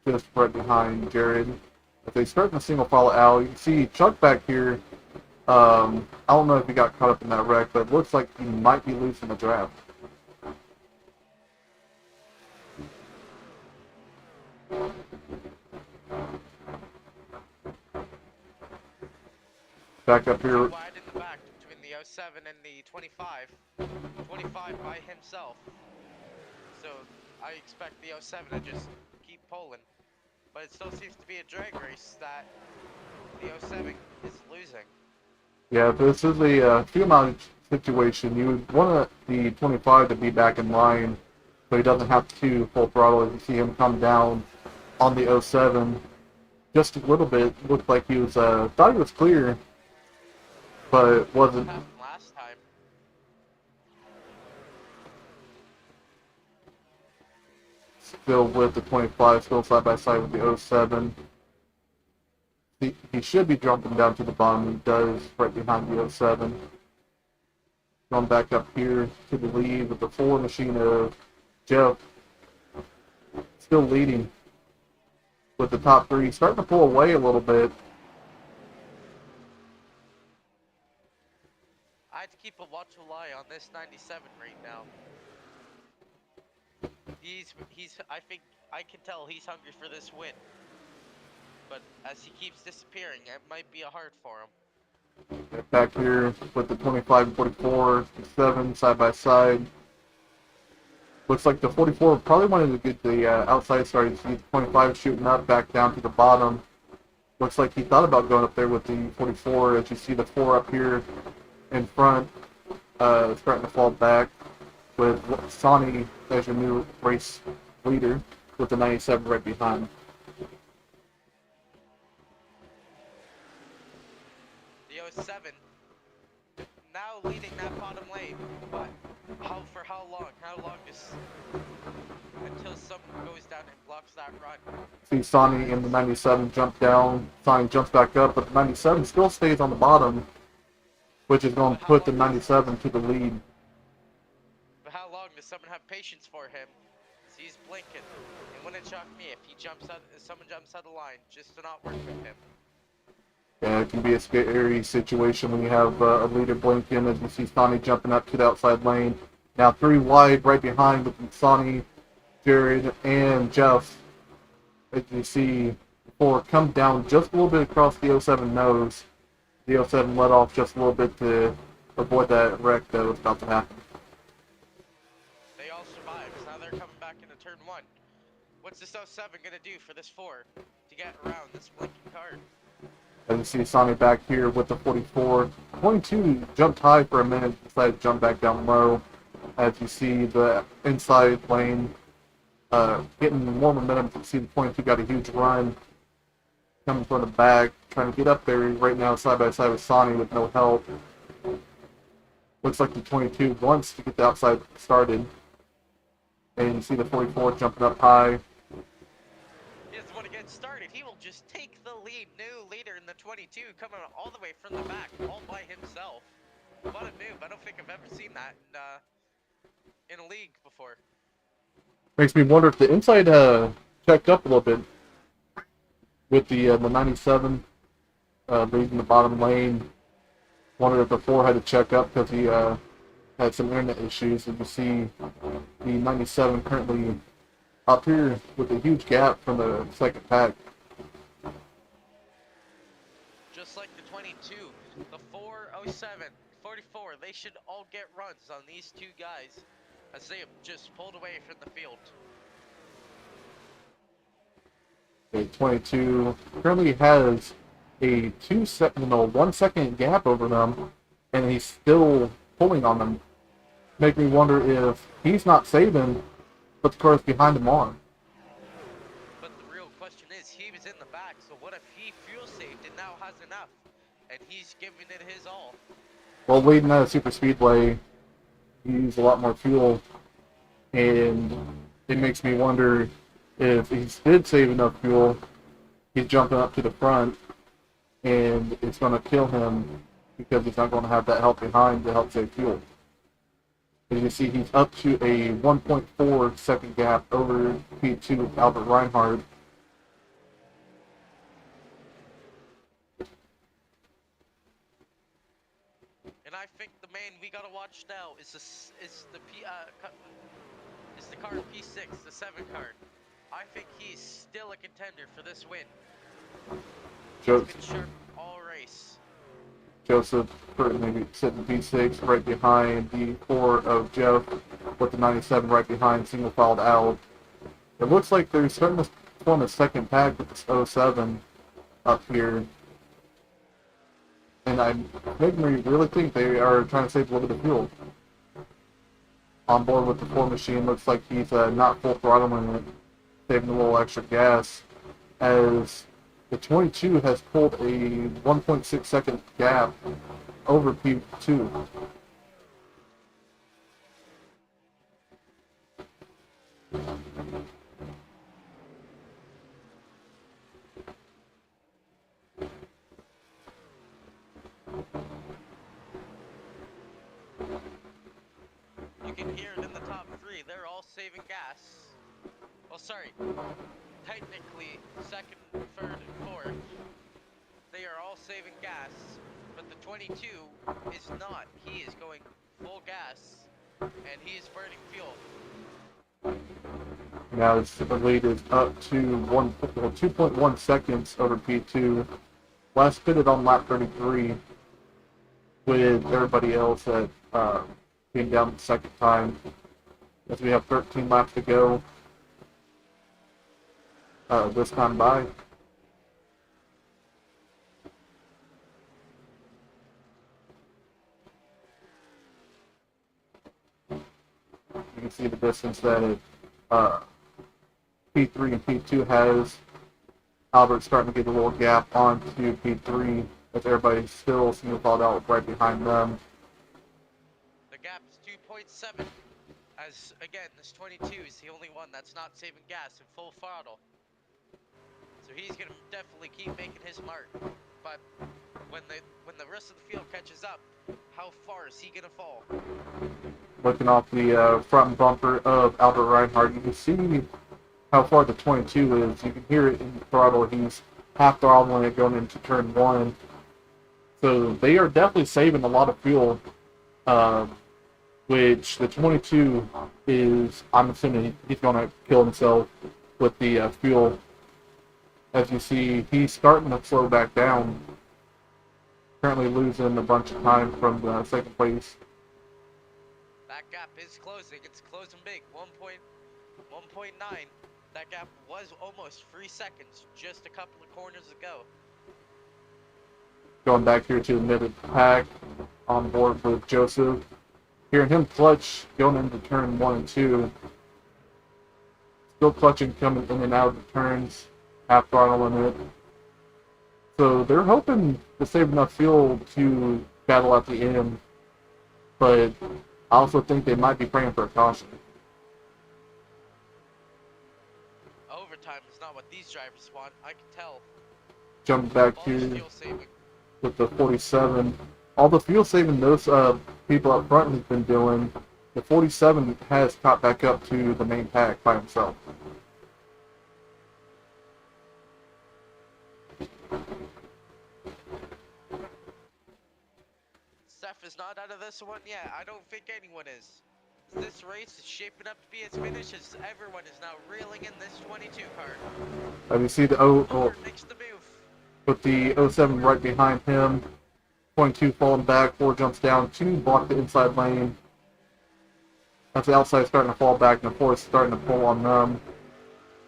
just right behind Jared. If they start in the single file out, you can see Chuck back here. I don't know if he got caught up in that wreck, but it looks like he might be losing the draft. Back up here. Wide in the back between the 07 and the 25. 25 by himself. So I expect the 07 to just keep pulling. But it still seems to be a drag race that the 07 is losing. Yeah, if this is a fuel mileage situation, you would want the 25 to be back in line so he doesn't have to full throttle. As you see him come down on the 07 just a little bit. Looked like he was, thought he was clear, but wasn't. What happened last time? Still with the 25, still side by side with the 07. He should be jumping down to the bottom. He does, right behind the 07. Going back up here to the lead with the 4 machine of Jeff. Still leading with the top 3. Starting to pull away a little bit. I have to keep a watchful eye on this 97 right now. I think I can tell he's hungry for this win. But as he keeps disappearing, it might be a hard for him. Back here with the 25 and 44, 7 side by side. Looks like the 44 probably wanted to get the outside start. You see the 25 shooting up back down to the bottom. Looks like he thought about going up there with the 44. As you see the 4 up here in front. starting to fall back with Sonny as your new race leader with the 97 right behind. The 07 now leading that bottom lane, but for how long? How long does until someone goes down and blocks that run? See Sonny in the 97 jump down. Sonny jumps back up, but the 97 still stays on the bottom, which is going to put the 97 to the lead. But how long does someone have patience for him? See, he's blinking. It wouldn't shock me if someone jumps out of line just to not work with him. Yeah, it can be a scary situation when you have a leader blinking as you see Sonny jumping up to the outside lane. Now 3 wide right behind with Sonny, Jared, and Jeff. As you see 4 come down just a little bit across the 07 nose. The 07 let off just a little bit to avoid that wreck that was about to happen. They all survived, so now they're coming back into turn 1. What's this 07 going to do for this 4 to get around this blinking car? As you see Sonny back here with the 44. 22 jumped high for a minute, decided to jump back down low. As you see the inside lane getting more momentum. You see the 22 got a huge run coming from the back, trying to get up there right now side by side with Sonny with no help. Looks like the 22 wants to get the outside started. And you see the 44 jumping up high. He doesn't want to get started. He will just take the lead. New leader in the 22 coming all the way from the back, all by himself. What a move. I don't think I've ever seen that in a league before. Makes me wonder if the inside checked up a little bit with the 97 leading the bottom lane. Wonder if the 4 had to check up because he had some internet issues. And you see the 97 currently up here with a huge gap from the second pack. Just like the 22, the 407, 44, they should all get runs on these 2 guys as they have just pulled away from the field. The 22 currently has a 1 second gap over them, and he's still pulling on them. Make me wonder if he's not saving, but the car's behind him on. But the real question is, he was in the back, so what if he fuel saved and now has enough, and he's giving it his all? Well, leading out of super speedway, he used a lot more fuel, and it makes me wonder if he did save enough fuel, he's jumping up to the front, and it's going to kill him because he's not going to have that help behind to help save fuel. As you see, he's up to a 1.4 second gap over P2 Albert Reinhardt. And I think the man we gotta watch now is the car P6, the 7 car. I think he's still a contender for this win. He's been sharp all race. Joseph currently sitting P6 right behind the 4 of Jeff with the 97 right behind, single filed out. It looks like they're starting to form a second pack with this 07 up here. And I make me really think they are trying to save a little bit of fuel. On board with the 4 machine, looks like he's not full throttling it, saving a little extra gas, as the 22 has pulled a 1.6 second gap over P2. You can hear it in the top 3. They're all saving gas. Well, sorry. Technically, 2nd, 3rd, and 4th. They are all saving gas. But the 22 is not. He is going full gas. And he is burning fuel. Now the lead is up to 2.1 seconds over P2. Last pitted on lap 33 with everybody else that came down the second time. As we have 13 laps to go this time by. You can see the distance that P3 and P2 has. Albert's starting to get a little gap onto P3 as everybody still seems to fall out right behind them. The gap is 2.7. As again, this 22 is the only one that's not saving gas in full throttle. So he's gonna definitely keep making his mark. But when the rest of the field catches up, how far is he gonna fall? Looking off the front bumper of Albert Reinhardt, you can see how far the 22 is. You can hear it in the throttle. He's half throttling it going into turn 1. So they are definitely saving a lot of fuel, which the 22 is, I'm assuming he's going to kill himself with the fuel. As you see, he's starting to slow back down, currently losing a bunch of time from the second place. That gap is closing. It's closing big. 1.9. That gap was almost 3 seconds just a couple of corners ago. Going back here to the mid of the pack, on board with Joseph. Hearing him clutch going into turn 1 and 2. Still clutching, coming in and out of the turns, half throttling it. So they're hoping to save enough fuel to battle at the end, but I also think they might be praying for a caution. Overtime is not what these drivers want. I can tell. Jumping back All this here fuel saving. with the 47. All the fuel saving those people up front have been doing, the 47 has caught back up to the main pack by himself. Steph is not out of this one yet. I don't think anyone is. This race is shaping up to be as finished as everyone is now reeling in this 22 car. You see the Makes the move. with the 07 right behind him. 22 falling back, 4 jumps down, 2 block the inside lane. As the outside starting to fall back, and the 4 is starting to pull on them.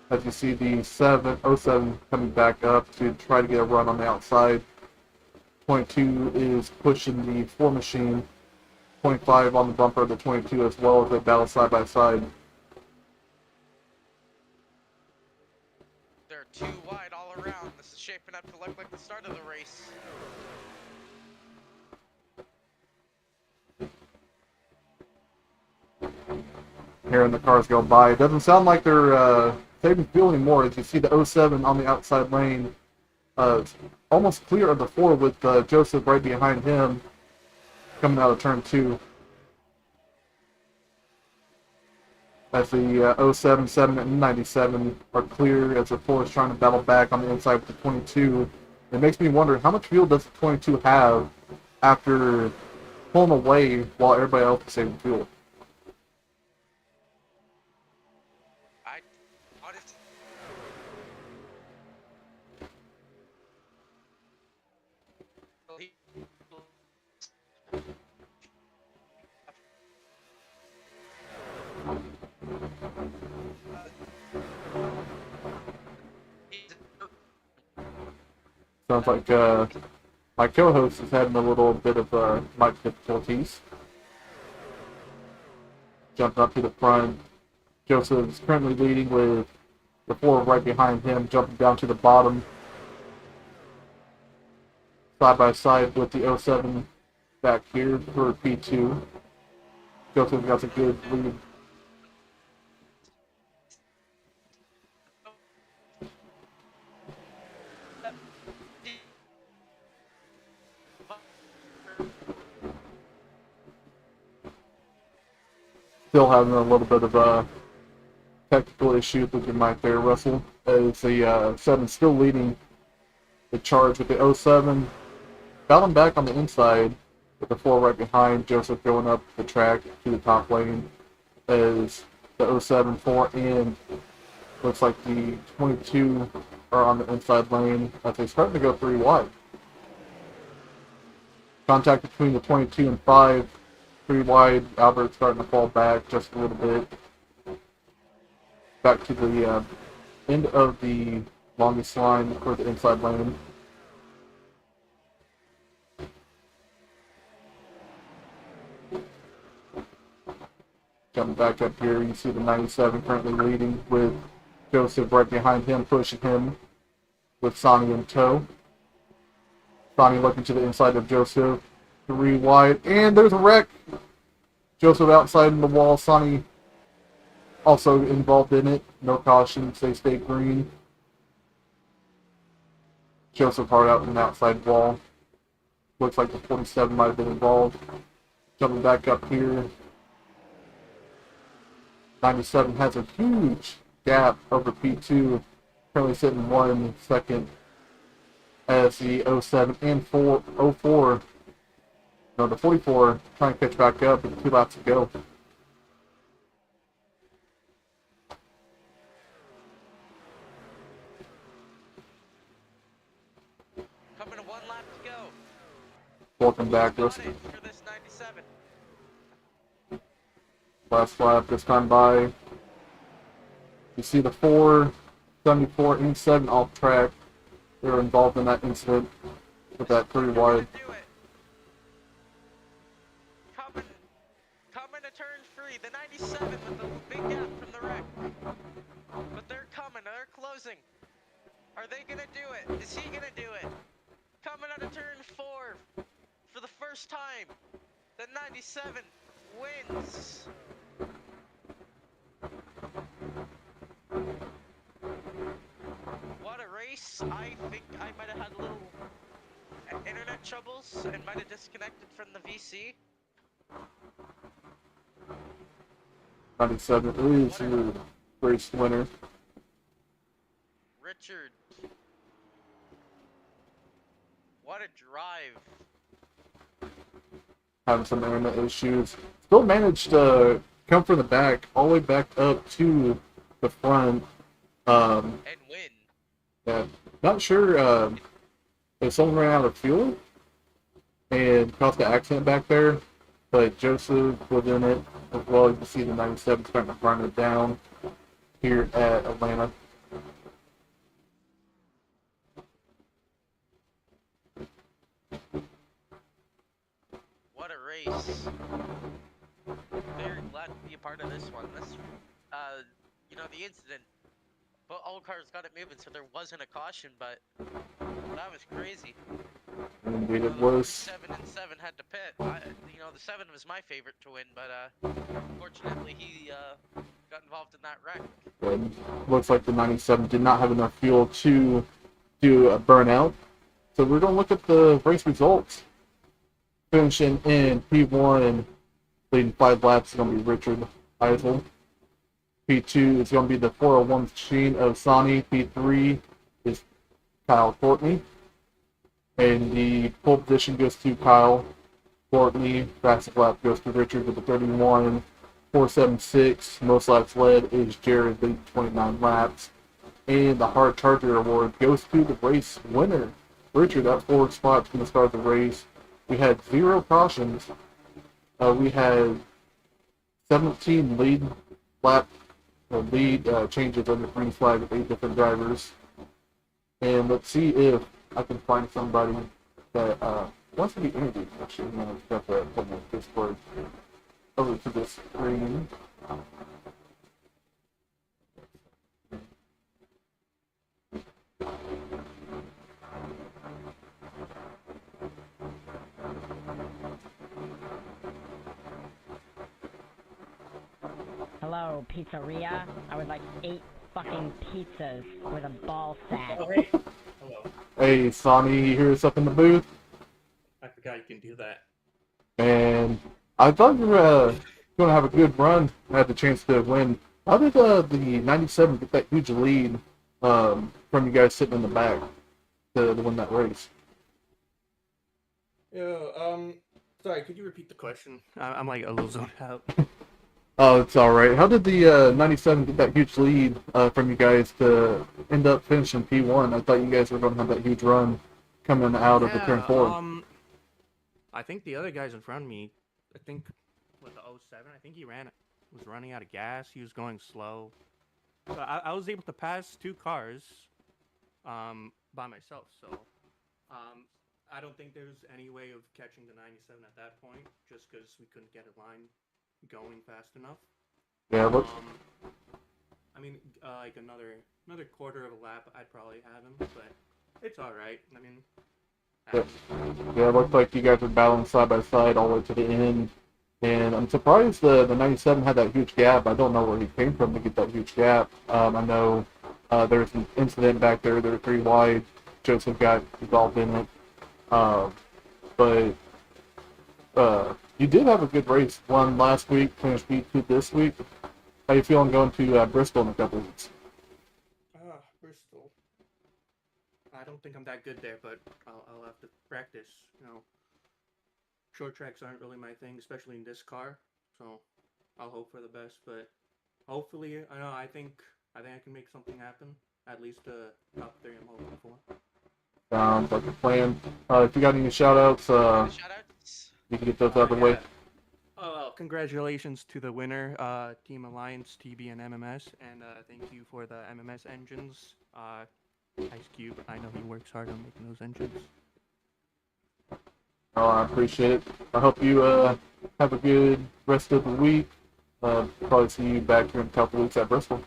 As you see the 07 coming back up to try to get a run on the outside. 22 is pushing the 4 machine. 25 on the bumper of the 22 as well as they battle side by side. They're too wide all around. This is shaping up to look like the start of the race. Hearing the cars go by, it doesn't sound like they're saving fuel anymore. As you see the 07 on the outside lane, almost clear of the 4 with Joseph right behind him coming out of turn 2. As the 07, 7, and 97 are clear as the 4 is trying to battle back on the inside with the 22. It makes me wonder, how much fuel does the 22 have after pulling away while everybody else is saving fuel? I honestly. Sounds like my co-host is having a little bit of mic difficulties. Jumping up to the front. Joseph is currently leading with the 4 right behind him, jumping down to the bottom. Side by side with the 07 back here for P2. Joseph got a good lead. Still having a little bit of a technical issue with your mic there, Russell. As the 7 still leading the charge with the 07. Battling back on the inside with the 4 right behind. Joseph going up the track to the top lane as the 07, 4, and looks like the 22 are on the inside lane as they're starting to go 3 wide. Contact between the 22 and 5. 3 wide. Albert's starting to fall back just a little bit. Back to the end of the longest line for the inside lane. Jumping back up here, you see the 97 currently leading with Joseph right behind him, pushing him with Sonny in tow. Sonny looking to the inside of Joseph. 3 wide, and there's a wreck. Joseph outside in the wall. Sonny also involved in it. No cautions. They stay green. Joseph hard out in the outside wall. Looks like the 47 might have been involved. Jumping back up here. 97 has a huge gap over P2. Currently sitting 1 second as the 07 and 04. No, the 44 trying to catch back up with 2 laps to go. Coming to 1 lap to go. Welcome back. Got it for this 97. Last lap this time by. You see the 4, 74, and 7 off track. They were involved in that incident with that 3 wide. Coming to turn 3. The 97 with the big gap from the wreck. But they're coming. They're closing. Are they gonna do it? Is he gonna do it? Coming out of turn 4 for the first time. The 97 wins. What a race. I think I might have had a little internet troubles and might have disconnected from the VC. 97 is your race winner. Richard. What a drive. Having some internet issues. Still managed to come from the back all the way back up to the front. And win. Yeah, not sure if someone ran out of fuel and caused an accident back there, but Joseph was in it as well. You can see the 97 starting to run it down here at Atlanta. What a race. Very glad to be a part of this one. This, the incident, but all cars got it moving, so there wasn't a caution, but that was crazy. Indeed it was. 7 and 7 had to pit. The 7 was my favorite to win, but unfortunately he got involved in that wreck. And looks like the 97 did not have enough fuel to do a burnout. So we're going to look at the race results. Finishing in P1, leading 5 laps is going to be Richard Eisel. P2 is going to be the 401 machine of Sonny. P3 is Kyle Courtney. And the pole position goes to Kyle Courtney. Fastest lap goes to Richard with the 31.476. Most laps led is Jared, the 29 laps. And the Hard Charger Award goes to the race winner, Richard. That 4th spot from the start of the race. We had 0 cautions. We had 17 lead changes under green flag with 8 different drivers. And let's see if I can find somebody that wants to be interviewed. Actually, I'm going to put my Discord over to this screen. Hello, pizzeria. I would like 8 fucking pizzas with a ball sack. Oh, hey. Hello. Hey, Sonny, you hear us up in the booth? I forgot you can do that. And I thought you were going to have a good run. I had the chance to win. How did the 97 get that huge lead from you guys sitting in the back to win that race? Yeah, sorry, could you repeat the question? I'm like a little zoned out. Oh, it's all right. How did the 97 get that huge lead from you guys to end up finishing P1? I thought you guys were going to have that huge run coming out of the turn 4. I think the other guys in front of me, I think with the 07, I think he was running out of gas. He was going slow. So I was able to pass 2 cars by myself. So I don't think there's any way of catching the 97 at that point, just because we couldn't get a line going fast enough. Yeah, look, I mean, like another quarter of a lap, I'd probably have him, but it's all right. I mean, yeah, yeah, it looked like you guys were battling side by side all the way to the end. And I'm surprised the 97 had that huge gap. I don't know where he came from to get that huge gap. I know there was an incident back there. They were 3 wide. Joseph got involved in it. Uh, but you did have a good race. Won last week, finished P2 this week. How you feeling going to Bristol in a couple weeks? Bristol. I don't think I'm that good there, but I'll have to practice. You know, short tracks aren't really my thing, especially in this car. So I'll hope for the best, but hopefully, I think I can make something happen. At least top 3 I'm hoping for. Sounds like a plan. If you got any shout outs, Shoutouts. you can get those out of the way. Oh, well, congratulations to the winner, Team Alliance, TB, and MMS, and thank you for the MMS engines. Ice Cube, I know he works hard on making those engines. Oh, I appreciate it. I hope you have a good rest of the week. Probably see you back here in a couple weeks at Bristol.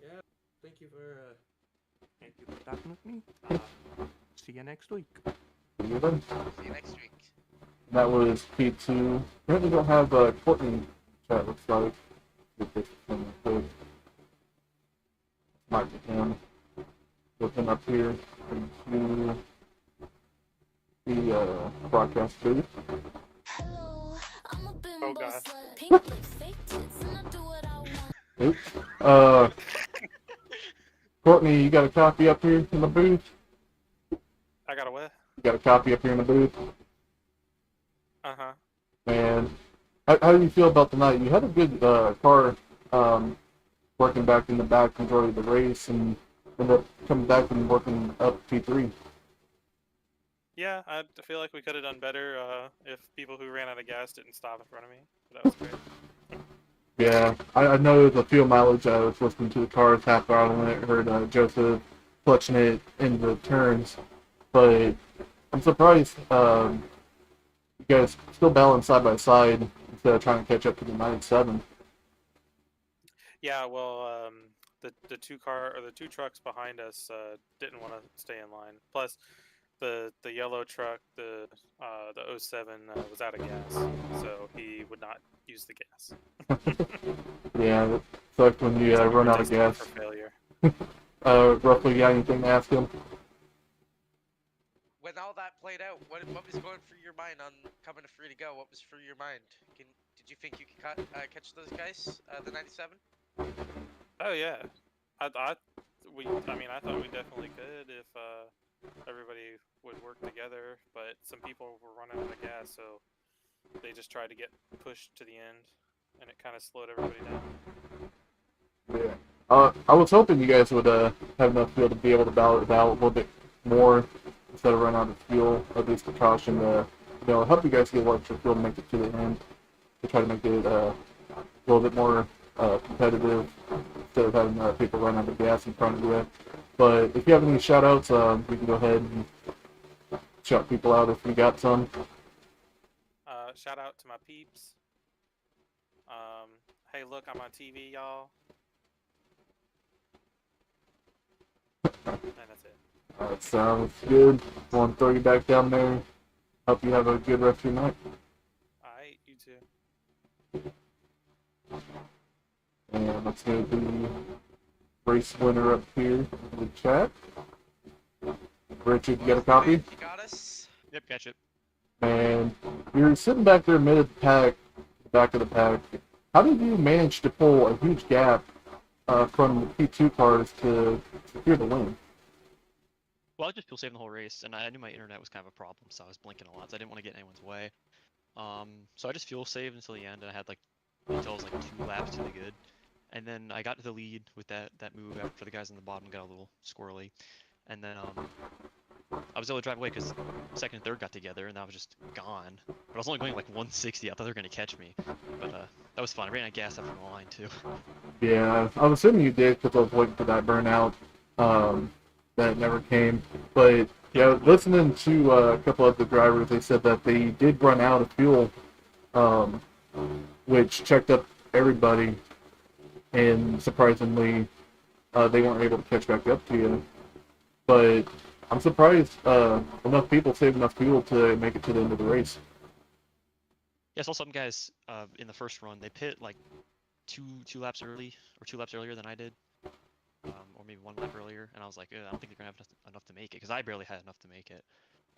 Yeah, thank you for talking with me. See you next week. See you then. See you next week. That was P2. Apparently don't have Courtney in chat, looks like. Get this thing quick. Might be him. Put him up here into the broadcast booth. Oh god. Oops. Courtney, you got a copy up here in the booth? I got a what? You got a copy up here in the booth? Uh-huh. And how do you feel about tonight? You had a good car working back in the back majority of the race and ended up coming back and working up P3. Yeah, I feel like we could have done better if people who ran out of gas didn't stop in front of me. But that was great. Yeah, I know the fuel mileage. I was listening to the cars half hour when I heard Joseph clutching it in the turns, but I'm surprised you guys still balance side by side instead of trying to catch up to the 97. Yeah, well, the two trucks behind us didn't want to stay in line. Plus, the yellow truck, the 07 was out of gas, so he would not use the gas. Yeah, it sucks when you So we run were out of destined gas. for failure. Roughly, you got anything to ask him? When all that played out, what was going through your mind on coming to free to go? What was through your mind? Did you think you could catch those guys, the 97? Oh yeah, I thought we definitely could if everybody would work together. But some people were running out of gas, so they just tried to get pushed to the end, and it kind of slowed everybody down. Yeah. I was hoping you guys would have enough fuel to be able to battle it out a little bit more instead of run out of fuel, at least to caution. Help you guys get a little extra fuel to make it to the end, to try to make it a little bit more competitive instead of having people run out of gas in front of you. But if you have any shout outs, we can go ahead and shout people out if we got some. Shout out to my peeps. Hey, look, I'm on TV, y'all. And that's it. Sounds good. Want to throw you back down there. Hope you have a good rest of your night. Alright, you too. And let's go to the race winner up here in the chat. Richard, you got a copy? You got us? Yep, catch it. And you're sitting back there mid of the pack, back of the pack. How did you manage to pull a huge gap from the P2 cars to secure the win? Well, I just fuel saving the whole race, and I knew my internet was kind of a problem, so I was blinking a lot, so I didn't want to get in anyone's way. So I just fuel saved until the end, and I had until I was 2 laps to the good. And then I got to the lead with that move after the guys on the bottom got a little squirrely. And then I was able to drive away because second and third got together, and I was just gone. But I was only going 160. I thought they were going to catch me. But that was fun. I ran out of gas after the line, too. Yeah, I was assuming you did because I was waiting for that burnout. That never came. But yeah, listening to a couple of the drivers, they said that they did run out of fuel, which checked up everybody. and surprisingly, they weren't able to catch back up to you. But I'm surprised enough people saved enough fuel to make it to the end of the race. Yeah, I saw some guys in the first run. They pit like two laps early, or 2 laps earlier than I did, or maybe 1 lap earlier. And I was like, I don't think they're gonna have enough to make it, because I barely had enough to make it.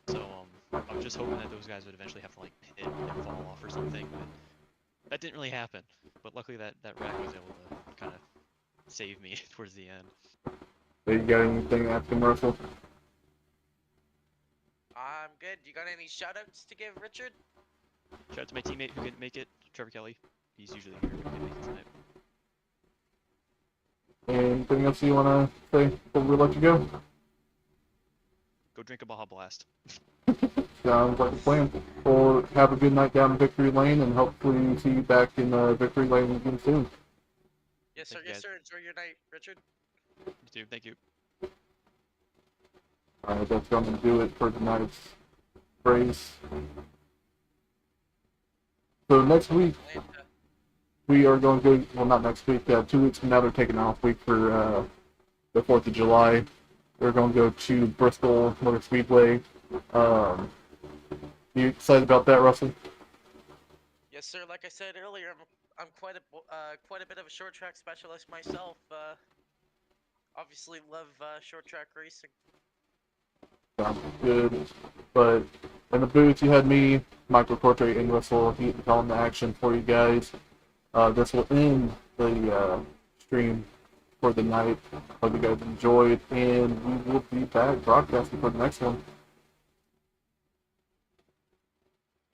So I was just hoping that those guys would eventually have to like pit and fall off or something, but that didn't really happen. But luckily that rack was able to kind of save me towards the end. So you got anything after Russell? I'm good. You got any shoutouts to give, Richard? Shout out to my teammate who couldn't make it, Trevor Kelly. He's usually here, but he couldn't make it tonight. Anything else you want to say before we let you go? Go drink a Baja Blast. Sounds like a plan. Well, have a good night down in Victory Lane, and hopefully see you back in Victory Lane again soon. Yes, sir. Thank you, Yes, guys. sir. Enjoy your night, Richard. You too, thank you. Alright, that's going to do it for tonight's race. So next week, Atlanta. we are going to go, well, not next week, 2 weeks from now, they're taking off week for the 4th of July. We're going to go to Bristol Motor Speedway. You excited about that, Russell? Yes, sir. Like I said earlier, I'm quite a bit of a short track specialist myself. Obviously love short track racing. Sounds good. But in the booth, you had me, Michael Corte, and Russell Heat calling the action for you guys. This will end the stream for the night. Hope you guys enjoyed, and we will be back broadcasting for the next one.